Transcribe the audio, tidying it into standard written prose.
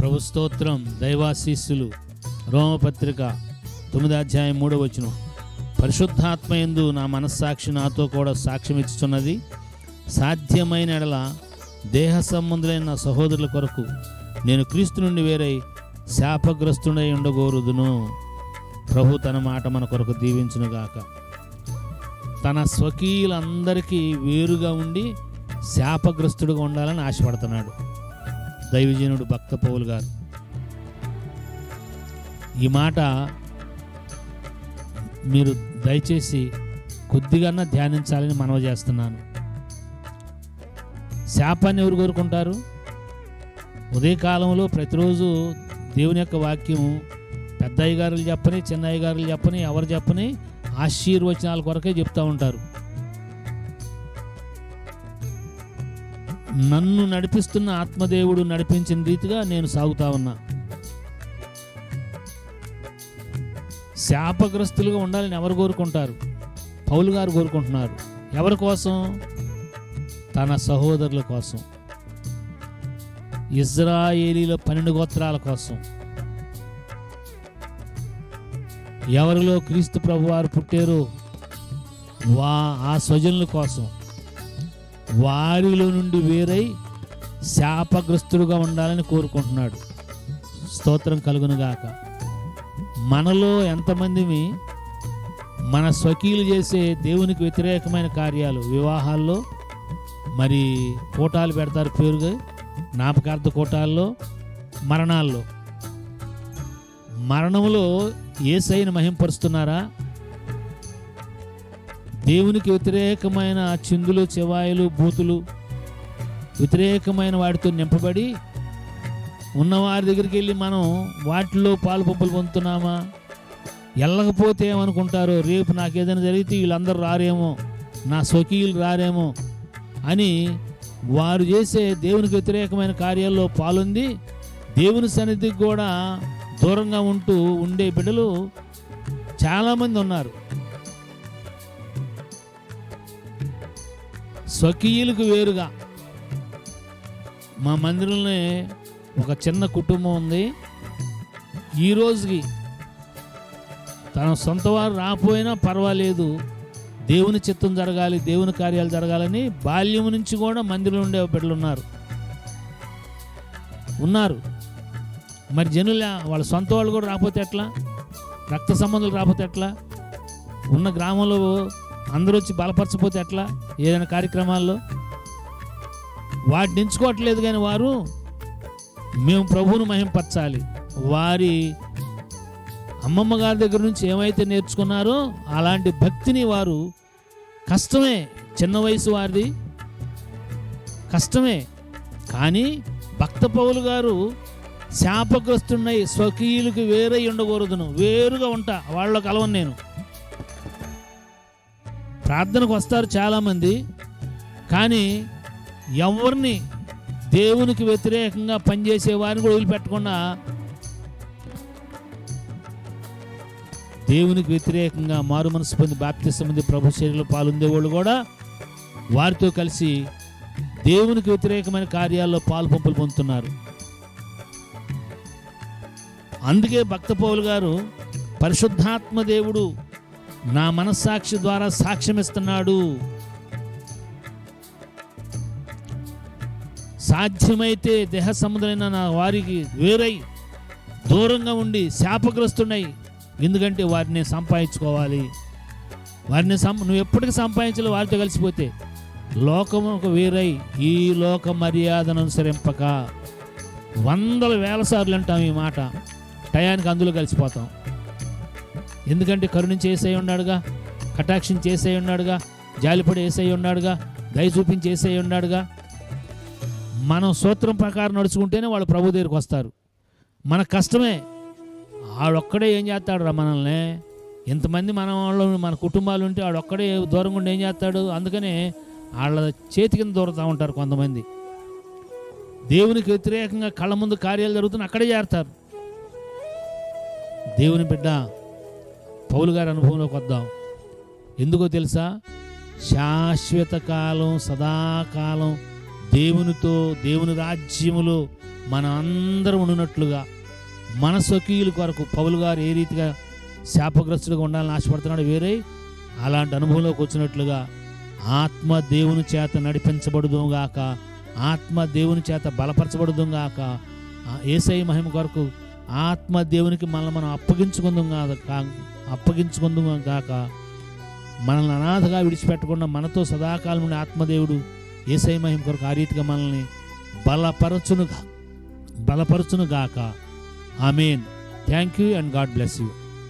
ప్రభు స్తోత్రం. దైవాశీస్సులు. రోమపత్రిక 9:3 పరిశుద్ధాత్మయందు నా మనస్సాక్షి నాతో కూడా సాక్ష్యం ఇచ్చుచున్నది. సాధ్యమైన ఎడల దేహ సంబంధులైన నా సహోదరుల కొరకు నేను క్రీస్తు నుండి వేరై శాపగ్రస్తుడై ఉండగోరుదును. ప్రభు తన మాట మన కొరకు దీవించునుగాక. తన స్వకీయులందరికీ వేరుగా ఉండి శాపగ్రస్తుడుగా ఉండాలని ఆశపడుతున్నాడు దైవజనుడు భక్త పౌలు గారు. ఈ మాట మీరు దయచేసి కొద్దిగా ధ్యానించాలని మనవి చేస్తున్నాను. శాపాన్ని ఎవరు కోరుకుంటారు? ఉదయకాలంలో ప్రతిరోజు దేవుని యొక్క వాక్యం పెద్ద అయ్యగారులు చెప్పని, చిన్న అయ్యగారులు చెప్పని, ఎవరు చెప్పని ఆశీర్వచనాల కొరకే చెప్తూ ఉంటారు. నన్ను నడిపిస్తున్న ఆత్మదేవుడు నడిపించిన రీతిగా నేను సాగుతా ఉన్నా. శాపగ్రస్తులుగా ఉండాలని ఎవరు కోరుకుంటారు? పౌలు గారు కోరుకుంటున్నారు. ఎవరి కోసం? తన సహోదరుల కోసం, ఇజ్రాయేలీల 12 గోత్రాల కోసం. ఎవరిలో క్రీస్తు ప్రభు వారు పుట్టారో ఆ స్వజనుల కోసం, వారిలో నుండి వేరై శాపగ్రస్తుడుగా ఉండాలని కోరుకుంటున్నాడు. స్తోత్రం కలుగునుగాక. మనలో ఎంతమంది మన స్వకీయులు చేసే దేవునికి వ్యతిరేకమైన కార్యాలు, వివాహాల్లో మరి కోటాలు పెడతారు, పేరుగా జ్ఞాపకార్థ కోటాల్లో, మరణాల్లో. మరణంలో యేసయ్యను మహింపరుస్తున్నారా? దేవునికి వ్యతిరేకమైన చిందులు, చెవాయిలు, బూతులు, వ్యతిరేకమైన వాటితో నింపబడి ఉన్నవారి దగ్గరికి వెళ్ళి మనం వాటిల్లో పాలు పంపులు పొందుతున్నామా? వెళ్ళకపోతే ఏమనుకుంటారో, రేపు నాకు ఏదైనా జరిగితే వీళ్ళందరూ రారేమో, నా స్వకీయులు రారేమో అని వారు చేసే దేవునికి వ్యతిరేకమైన కార్యాల్లో పాల్గొంది దేవుని సన్నిధికి కూడా దూరంగా ఉండే బిడ్డలు చాలామంది ఉన్నారు. స్వకీయులకు వేరుగా. మా మందిరంలో ఒక చిన్న కుటుంబం ఉంది. ఈ రోజుకి తన సొంత వారు రాకపోయినా పర్వాలేదు, దేవుని చిత్తం జరగాలి, దేవుని కార్యాలు జరగాలని బాల్యం నుంచి కూడా మందిరంలో ఉండే బిడ్డలు ఉన్నారు. మరి జనుల వాళ్ళ సొంత వాళ్ళు కూడా రాకపోతే ఎట్లా? రక్త సంబంధాలు రాకపోతే ఎట్లా? ఉన్న గ్రామంలో అందరూ వచ్చి బలపరచపోతే ఎట్లా? ఏదైనా కార్యక్రమాల్లో వాటిని ఎంచుకోవట్లేదు. కానీ వారు మేము ప్రభువును మహింపరచాలి, వారి అమ్మమ్మ గారి దగ్గర నుంచి ఏమైతే నేర్చుకున్నారో అలాంటి భక్తిని వారు, కష్టమే, చిన్న వయసు వారిది కష్టమే. కానీ భక్త పౌలు గారు శాపగ్రస్తున్నై స్వకీయులకు వేరై ఉండకూడదును, వేరుగా ఉంటా, వాళ్ళలో కలవను నేను. ప్రార్థనకు వస్తారు చాలామంది, కానీ ఎవరిని దేవునికి వ్యతిరేకంగా పనిచేసే వారిని కూడా వదిలిపెట్టకుండా దేవునికి వ్యతిరేకంగా మారు మనసు పొంది బాప్తిసం పొంది ప్రభు శరీరంలో పాల్గొందేవాళ్ళు కూడా వారితో కలిసి దేవునికి వ్యతిరేకమైన కార్యాల్లో పాలు పంపులు పొందుతున్నారు. అందుకే భక్త పౌలు గారు, పరిశుద్ధాత్మ దేవుడు నా మనస్సాక్షి ద్వారా సాక్ష్యమిస్తున్నాడు. సాధ్యమైతే దేహ సంబంధులైన నా వారికి వేరై దూరంగా ఉండి శాపగ్రస్తున్నై, ఎందుకంటే వారిని సంపాదించుకోవాలి. వారిని నువ్వు ఎప్పటికీ సంపాదించాలి వారితో కలిసిపోతే. లోకముకు వేరై ఈ లోక మర్యాదను అనుసరింపక, 100,000 సార్లు అంటాం ఈ మాట, టయానికి అందులో కలిసిపోతాం. ఎందుకంటే కరుణించి యేసయ్య ఉన్నాడుగా, కటాక్షం చేసేయి ఉన్నాడుగా, జాలిపడి యేసయ్య ఉన్నాడుగా, దయ చూపించి యేసయ్య ఉన్నాడుగా. మనం సూత్రం ప్రకారం నడుచుకుంటేనే వాళ్ళు ప్రభు దగ్గరికి వస్తారు. మన కష్టమే. ఆడొక్కడే ఏం చేస్తాడు రా మనల్ని? ఎంతమంది మన వాళ్ళు, మన కుటుంబాలు ఉంటే ఆడొక్కడే దూరంగా ఉండి ఏం చేస్తాడు? అందుకనే వాళ్ళ చేతి కింద దూరుతూ ఉంటారు కొంతమంది. దేవునికి వ్యతిరేకంగా కళ్ళ ముందు కార్యాలు జరుగుతున్న అక్కడే చేరతారు. దేవుని బిడ్డ, పౌలు గారి అనుభవంలోకి వద్దాం. ఎందుకో తెలుసా? శాశ్వత కాలం, సదాకాలం దేవునితో, దేవుని రాజ్యములో మన అందరం ఉండినట్లుగా మన స్వకీయుల కొరకు పౌలు గారు ఏ రీతిగా శాపగ్రస్తుడిగా ఉండాలని ఆశపడుతున్నాడు వేరే అలాంటి అనుభవంలోకి వచ్చినట్లుగా ఆత్మ దేవుని చేత నడిపించబడుదుగాక, ఆత్మ దేవుని చేత బలపరచబడుదుగాక, యేసయ్య మహిమ కొరకు ఆత్మ దేవునికి మనల్ని మనం అప్పగించుకుందుగాక. మనల్ని అనాథగా విడిచిపెట్టకుండా మనతో సదాకాలం నుండి ఆత్మదేవుడు యేసయ్య మహిమ కొరకు ఆ రీతిగా మనల్ని బలపరచునుగాక. Amen. Thank you and God bless you.